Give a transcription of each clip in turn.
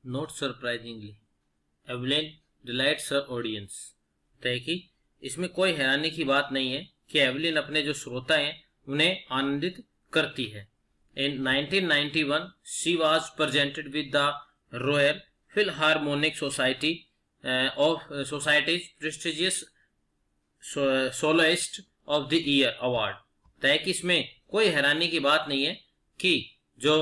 Not surprisingly, Evelyn delights her audience. है कि इसमें कोई हैरानी की बात नहीं है कि एवलिन अपने जो श्रोता हैं उन्हें आनंदित करती है। इन 1991 she was presented with the royal Philharmonic society of societies prestigious soloist of the year award. है कि इसमें कोई हैरानी की बात नहीं है कि जो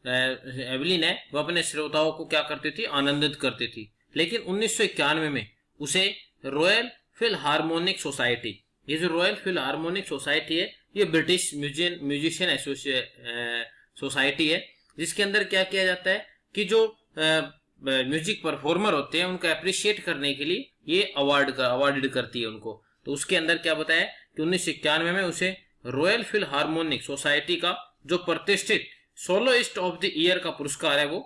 एवलिन है वो अपने श्रोताओं को क्या करती थी, आनंदित करती थी। लेकिन 1991 में उसे रॉयल फिलहार्मोनिक सोसाइटी, ये जो रॉयल फिलहार्मोनिक सोसाइटी है ये ब्रिटिश म्यूजिशियन सोसाइटी है, जिसके अंदर क्या किया जाता है कि जो म्यूजिक परफॉर्मर होते हैं उनको अप्रिशिएट करने के लिए ये अवार्डेड करती है उनको। तो उसके अंदर क्या बताया कि 1991 में उसे रॉयल फिलहार्मोनिक सोसाइटी का जो प्रतिष्ठित सोलोइस्ट ऑफ द ईयर का पुरस्कार है वो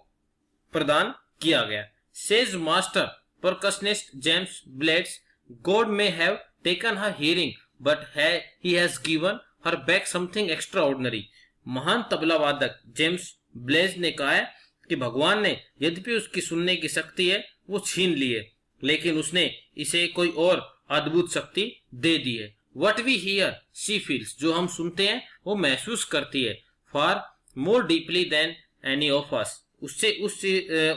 प्रदान किया गया। Says master percussionist James blades, God may have taken her hearing but he has given her back something extra ordinary. महान तबला वादक जेम्स ब्लेज ने कहा है कि भगवान ने यद्यपि उसकी सुनने की शक्ति है वो छीन ली है, लेकिन उसने इसे कोई और अद्भुत शक्ति दे दी है। What we hear she feels, जो हम सुनते हैं वो महसूस करती है। Far more deeply than any of us, उससे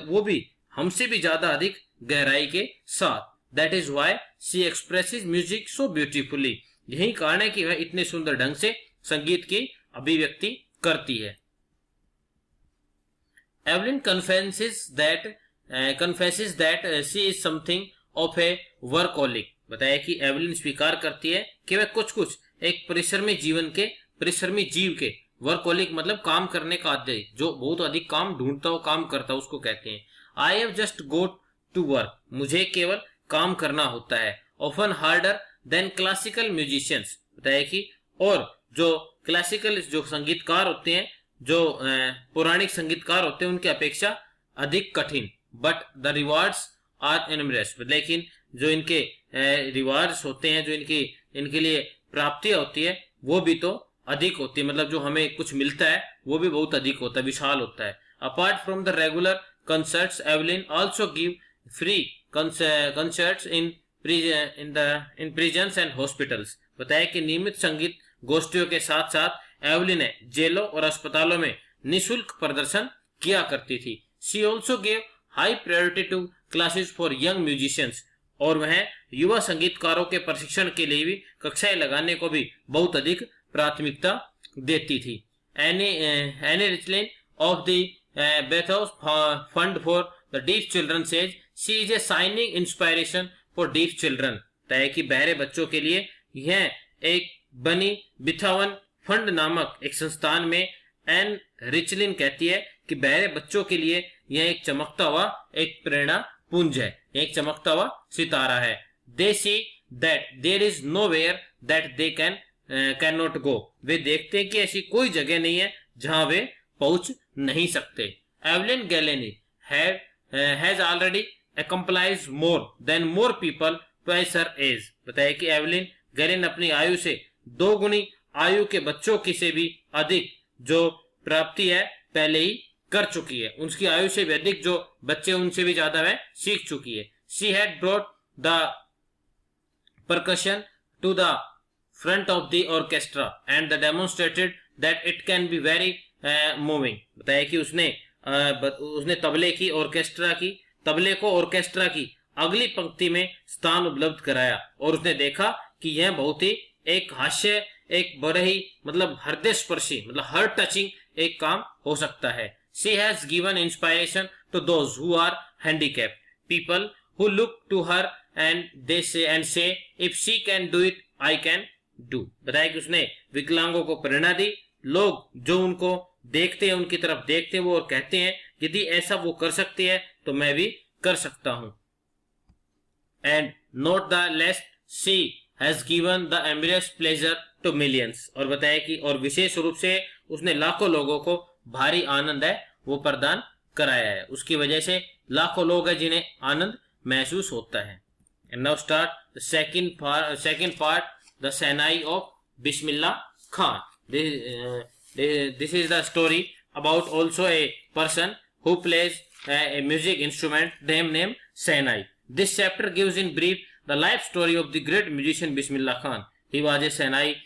वो भी हमसे भी ज्यादा अधिक गहराई के साथ। That is why she expresses music so beautifully, यही कारण है कि वह इतने सुंदर ढंग से संगीत की अभिव्यक्ति करती है। Evelyn confesses that she is something of A workaholic. बताया कि एवलिन स्वीकार करती है कि वह कुछ एक परिश्रमी जीव के वर्कहोलिक मतलब काम करने का आदि, जो बहुत अधिक काम ढूंढता हो, काम करता हो, उसको कहते हैं। I have just go to work, मुझे केवल काम करना होता है। Often harder than classical musicians, बताया कि और जो क्लासिकल जो संगीतकार होते हैं, जो पौराणिक संगीतकार होते हैं उनकी अपेक्षा अधिक कठिन। बट द रिवार्ड्स आर एनमरस, लेकिन जो इनके रिवार्ड्स होते हैं, जो इनके लिए प्राप्तियां होती है वो भी तो अधिक होती है, मतलब जो हमें कुछ मिलता है वो भी बहुत अधिक होता है, विशाल होता है। Apart from the regular concerts, Evelyn also give free concerts in prisons and hospitals। बताया कि नियमित संगीत गोष्ठियों के साथ साथ एवलिन ने जेलों और अस्पतालों में निशुल्क प्रदर्शन किया करती थी। She also gave high priority to classes for young musicians, और वह युवा संगीतकारों के प्रशिक्षण के लिए भी कक्षाएं लगाने को भी बहुत अधिक प्राथमिकता देती थी। Any रिचलिन of the Bethos Fund for the Deaf Children says she is a shining inspiration for deaf children। तय कि बहरे बच्चों के लिए यह एक बनी बिथावन फंड नामक एक संस्थान में एन रिचलिन कहती है कि बहरे बच्चों के लिए यह एक चमकता हुआ एक प्रेरणा पुंज है, एक चमकता हुआ सितारा है। They see that there is nowhere that they cannot go। वे देखते हैं कि ऐसी कोई जगह नहीं है जहां वे पहुंच नहीं सकते। Evelyn Glennie has already accomplished more people twice her age। बताया कि एवलिन गैलेन अपनी आयु से 2 गुनी आयु के बच्चों की से भी अधिक जो प्राप्ति है पहले ही कर चुकी है। उनकी आयु से भी अधिक जो बच्चे उनसे भी ज्यादा वह सीख चुकी है। She had brought the percussion to the front of the orchestra and demonstrated that it can be very moving. बताया कि उसने तबले को ऑर्केस्ट्रा की अगली पंक्ति में स्थान उपलब्ध कराया, और उसने देखा कि यह बहुत ही एक बड़े ही मतलब हृदय स्पर्शी मतलब हार्ट टचिंग एक काम हो सकता है। She has given inspiration to those who are handicapped people who look to her and say if she can do it I can do। बताया कि उसने विकलांगों को प्रेरणा दी, लोग जो उनको देखते हैं उनकी तरफ देखते हैं वो और कहते हैं यदि ऐसा वो कर सकती है तो मैं भी कर सकता हूं। And nonetheless she has given the enormous pleasure to millions, और बताया कि और विशेष रूप से उसने लाखों लोगों को भारी आनंद है वो प्रदान कराया है, उसकी वजह से लाखों लोग हैं जिन्हें आनंद महसूस होता है। And now start the second part, the shehnai of Bismillah Khan. This is the story about also a person who plays a music instrument named Sehnai. This chapter gives in brief the life story of the great musician Bismillah Khan. He was a Sehnai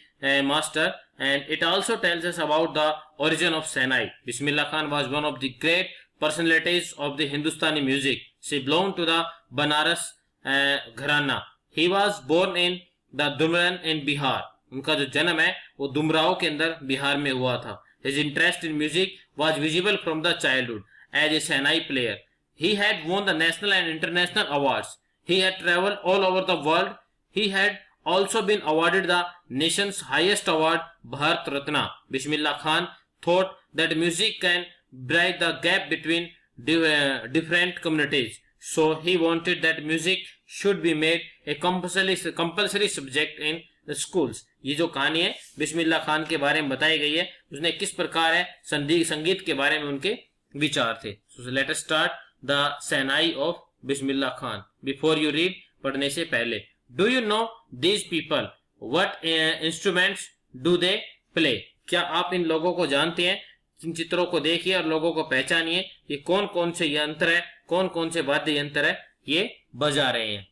master, and it also tells us about the origin of Sehnai. Bismillah Khan was one of the great personalities of the Hindustani music. She belonged to the Banaras Gharana. He was born in the Dumran in Bihar. उनका जो जन्म है वो दुमराव के अंदर बिहार में हुआ था. His interest in music was visible from the childhood. As a Sehnai player, he had won the national and international awards. He had traveled all over the world. He had also been awarded the nation's highest award, Bharat Ratna. Bismillah Khan thought that music can bridge the gap between different communities. So he wanted that music should be made a compulsory subject in the schools. ये जो कहानी है बिस्मिल्लाह खान के बारे में बताई गई है, उसने किस प्रकार है संगीत के बारे में उनके विचार थे. So let us start the Sehnai of Bismillah Khan. Before you read, पढ़ने से पहले, do you know these people? What instruments do they play? क्या आप इन लोगों को जानते हैं? इन चित्रों को देखिए और लोगों को पहचानिए. ये कौन कौन से यंत्र है, कौन कौन से वाद्य यंत्र है ये बजा रहे हैं.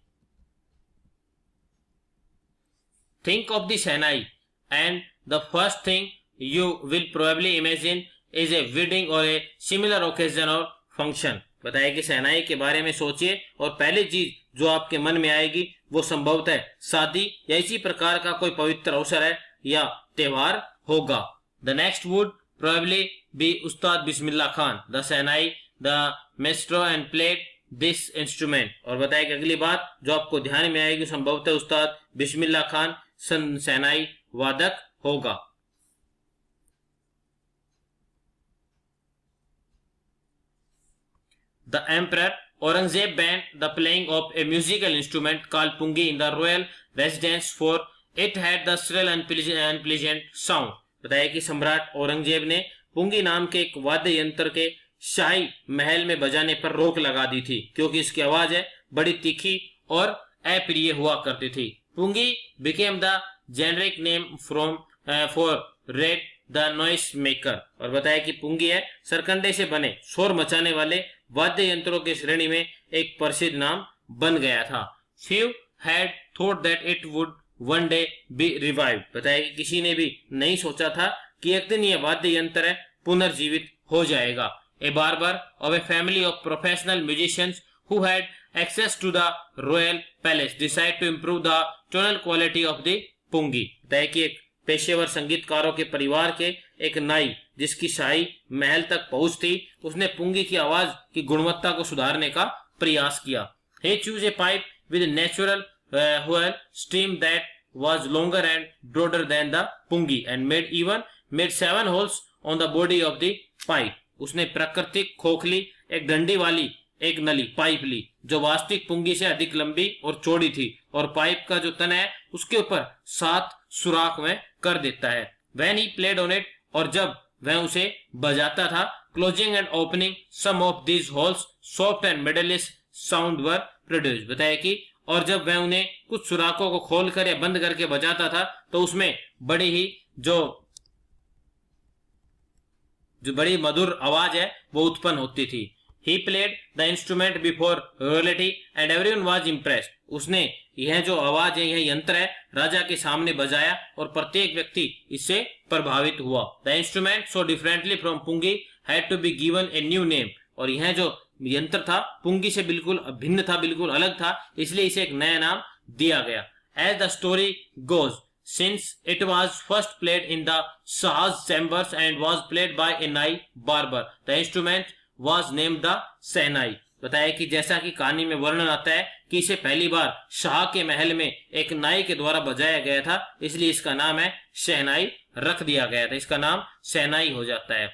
Think of the Sehnai, and the first thing you will probably imagine is a wedding or a similar occasion or function. बताया कि सेनाई के बारे में सोचिए और पहली चीज जो आपके मन में आएगी वो संभवतः शादी या इसी प्रकार का कोई पवित्र अवसर है या त्योहार होगा. The next would probably be Ustad Bismillah Khan, the Sehnai, the maestro and played this instrument. और बताया कि अगली बात जो आपको ध्यान में आएगी संभवतः उस्ताद बिस्मिल्लाह खान सेनाई वादक होगा. The Emperor Aurangzeb banned the playing of a musical instrument called pungi in the royal residence, for it had the shrill and unpleasant sound. बताया कि सम्राट औरंगजेब ने पुंगी नाम के एक वाद्य यंत्र के शाही महल में बजाने पर रोक लगा दी थी क्योंकि इसकी आवाज है बड़ी तीखी और अप्रिय हुआ करती थी. पुंगी became the generic name for red the noise maker. और बताया कि पुंगी है सरकंडे से बने शोर मचाने वाले वाद्य यंत्रों की श्रेणी में एक प्रसिद्ध नाम बन गया था. Few had thought that it would one day be revived. बताया कि किसी ने भी नहीं सोचा था कि एक दिन यह वाद्य यंत्र है पुनर्जीवित हो जाएगा. A barber of a family of professional musicians who had access to the royal palace decided to improve the tonal quality of the pungi. बताया कि एक पेशेवर संगीतकारों के परिवार के एक नाई जिसकी शाही महल तक पहुंच थी, उसने पुंगी की आवाज की गुणवत्ता को सुधारने का प्रयास किया. He chose a pipe with natural whole stream that was longer and broader than the pungi and made 7 holes on the body of the pipe. उसने प्राकृतिक खोखली एक डंडी वाली एक नली पाइप ली जो वास्तविक पुंगी से अधिक लंबी और चौड़ी थी और पाइप का जो तना है उसके ऊपर 7 सुराख में कर देता है. When he played on it, और जब वह उसे बजाता था, closing and opening some of these holes, soft and melodious sound were produced. बताया कि और जब वह उन्हें कुछ सुराखों को खोलकर या बंद करके बजाता था तो उसमें बड़ी ही जो बड़ी मधुर आवाज है वो उत्पन्न होती थी. He played the instrument before royalty and everyone was impressed. उसने यह जो आवाज है यह यंत्र है राजा के सामने बजाया और प्रत्येक व्यक्ति इससे प्रभावित हुआ. The instrument so differently from pungi had to be given a new name. और यह जो यंत्र था पुंगी से बिल्कुल भिन्न था, बिल्कुल अलग था, इसलिए इसे एक नया नाम दिया गया. As the story goes, since it was first played in the Shah's chambers and was played by a nai barber, the instrument was named the Sehnai. बताया कि जैसा कि कहानी में वर्णन आता है कि इसे पहली बार शाह के महल में एक नाई के द्वारा बजाया गया था, इसलिए इसका नाम है शहनाई रख दिया गया था. इसका नाम शहनाई हो जाता है.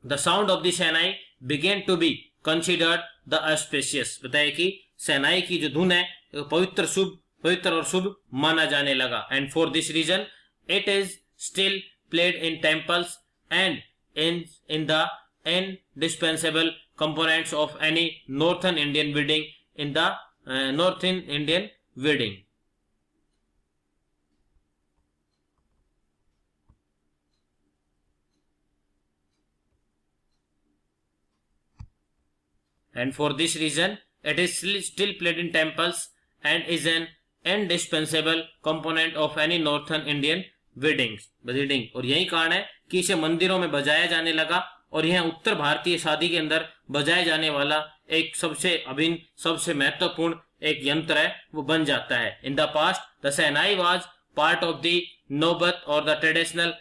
The sound of the Sehnai began to be considered the auspicious. बताया कि शहनाई की जो धुन है पवित्र और शुभ माना जाने लगा. And for this reason it is still played in temples and in the indispensable components of any northern Indian wedding in the northern Indian wedding. and for this reason it is still played in temples and is an indispensable component of any northern Indian wedding. और यही कारण है कि इसे मंदिरों में बजाया जाने लगा और यह उत्तर भारतीय शादी के अंदर बजाया जाने वाला एक सबसे अभिन्न, सबसे महत्वपूर्ण एक यंत्र है, वो बन जाता है. In the past the shehnai was part of the नौबत और the traditional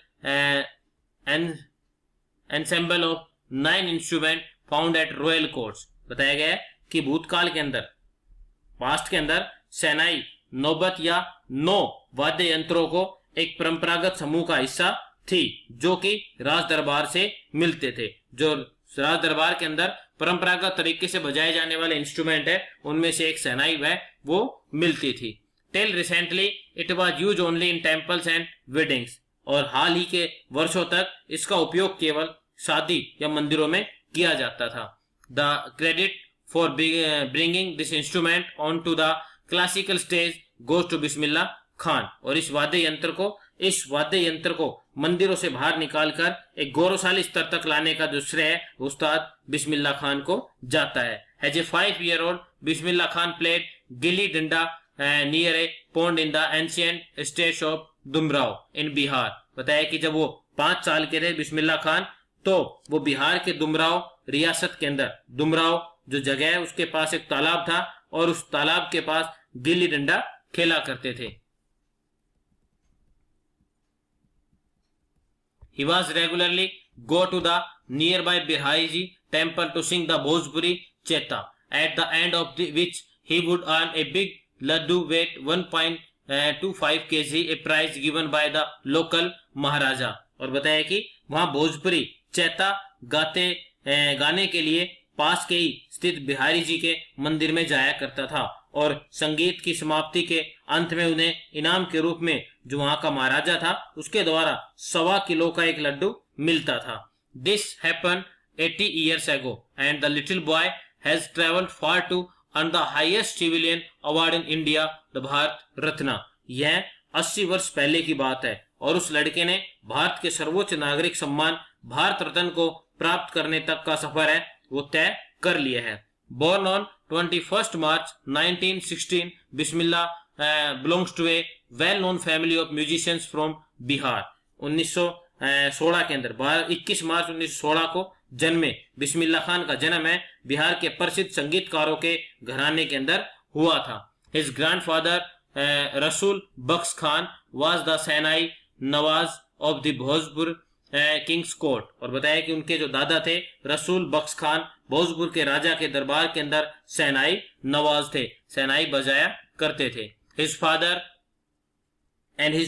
ensemble of 9 instrument found at royal courts. बताया गया है कि भूतकाल के अंदर, पास्ट के अंदर शहनाई नौबत या 9 वाद्य यंत्रों को एक परंपरागत समूह का हिस्सा थी जो कि राज दरबार से मिलते थे. जो राज दरबार के अंदर परंपरागत तरीके से बजाए जाने वाले इंस्ट्रूमेंट है उनमें से एक शहनाई वह वो मिलती थी. Till recently it was used only in temples and weddings. और हाल ही के वर्षों तक इसका उपयोग केवल शादी या मंदिरों में किया जाता था. The credit for bringing this instrument on to the classical stage goes to Bismillah Khan. और इस वाद्य यंत्र को मंदिरों से बाहर निकालकर एक गौरवशाली स्तर तक लाने का जो श्रेय उस्ताद बिस्मिल्लाह खान को जाता है. As a 5-year-old Bismillah Khan played gilli danda near a pond in the ancient state of Dumraon in Bihar. बताया कि जब वो 5 साल के थे बिस्मिल्लाह खान, तो वो बिहार के दुमराव रियासत के अंदर, दुमराव जो जगह है उसके पास एक तालाब था और उस तालाब के पास गिल्ली डंडा खेला करते थे. He was regularly go to the nearby Birhaiji temple to sing the Bhojpuri Cheta, at the end of which he would earn a big laddu weight 1.25 kg, a prize given by the local Maharaja. और बताया कि वहां भोजपुरी चैता गाने के लिए पास के ही स्थित बिहारी जी के मंदिर में जाया करता था और संगीत की समाप्ति के अंत में उन्हें इनाम के रूप में जो वहां का महाराजा था उसके द्वारा 1.25 किलो का एक लड्डू मिलता था. This happen 80 years ago and the little boy has traveled far to earn the highest civilian award in India, the Bharat Ratna. यह 80 वर्ष पहले की बात है और उस लड़के ने भारत के सर्वोच्च नागरिक सम्मान भारत रत्न को प्राप्त करने तक का सफर है वो तय कर लिया है. Born on 21st March 1916, Bismillah belongs to a well-known family of musicians from Bihar. 1916 के अंदर 21 मार्च 1916 को जन्मे बिस्मिल्लाह खान का जन्म है बिहार के प्रसिद्ध संगीतकारों के घराने के अंदर हुआ था. His grandfather Rasul Baks Khan was the Sainai Nawaz of the Bhojpur Kings court. और बताया कि उनके जो दादा थे रसूल बख्श खान भोजपुर के राजा के दरबार के अंदर शहनाई नवाज थे, शहनाई बजाया करते थे. His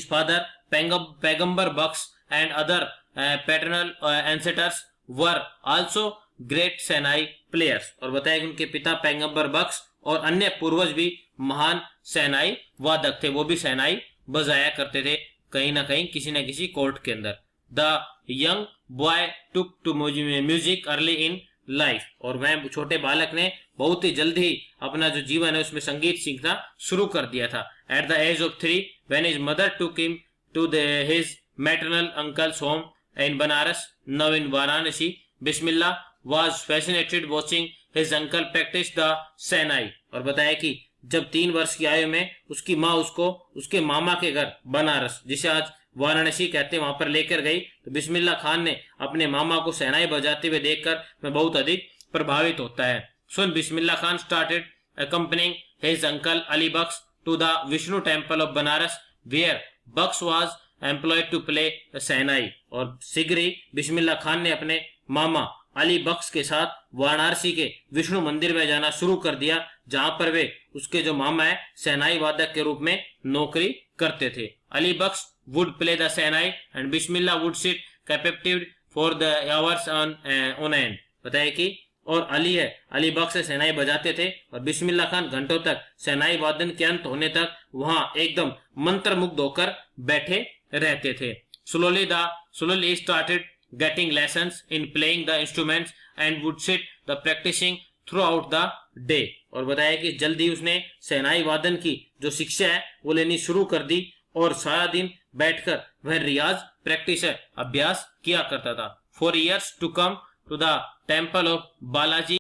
father Paigambar Bakhsh and other paternal ancestors were also great shehnai players. और बताया कि उनके पिता पैगंबर बख्श और अन्य पूर्वज भी महान शहनाई वादक थे, वो भी शहनाई बजाया करते थे कहीं ना कहीं किसी न किसी कोर्ट के अंदर. The young boy took to music early in life. और वह छोटे बालक ने बहुत ही जल्द ही अपना जो जीवन है उसमें संगीत सीखना शुरू कर दिया था. At the age of 3, when his mother took him to his maternal uncle's home in Banaras, now in Varanasi, Bismillah was fascinated watching his uncle practice the शहनाई. और बताया कि जब 3 वर्ष की आयु में उसकी माँ उसको उसके मामा के घर बनारस, जिसे आज वाराणसी कहते हैं, वहां पर लेकर गई, तो बिस्मिल्लाह खान ने अपने मामा को शहनाई बजाते हुए देखकर मैं बहुत अधिक प्रभावित होता है. Soon Bismillah Khan started accompanying his uncle Ali Baksh to the Vishnu temple of Banaras, where Baksh was employed to play शहनाई. और शीघ्र ही बिस्मिल्लाह खान ने अपने मामा अली बख्श के साथ वाराणसी के विष्णु मंदिर में जाना शुरू कर दिया, जहां पर वे उसके जो मामा है शहनाई वादक के रूप में नौकरी करते थे. अली बख्श would play the shehnai and Bismillah would sit captive for the hours on end. बताया कि और अली बख्श शहनाई बजाते थे और बिस्मिल्लाह खान घंटों तक शहनाई वादन के अंत होने तक वहां एकदम मंत्रमुग्ध होकर बैठे रहते थे. Slowly he started getting lessons in playing the instruments and would sit the practicing throughout the day. और बताया कि जल्दी उसने शहनाई वादन की जो शिक्षा है वो लेनी शुरू कर दी और सारा दिन बैठकर वह रियाज प्रैक्टिस अभ्यास किया करता था. For years to come to the temple of Balaji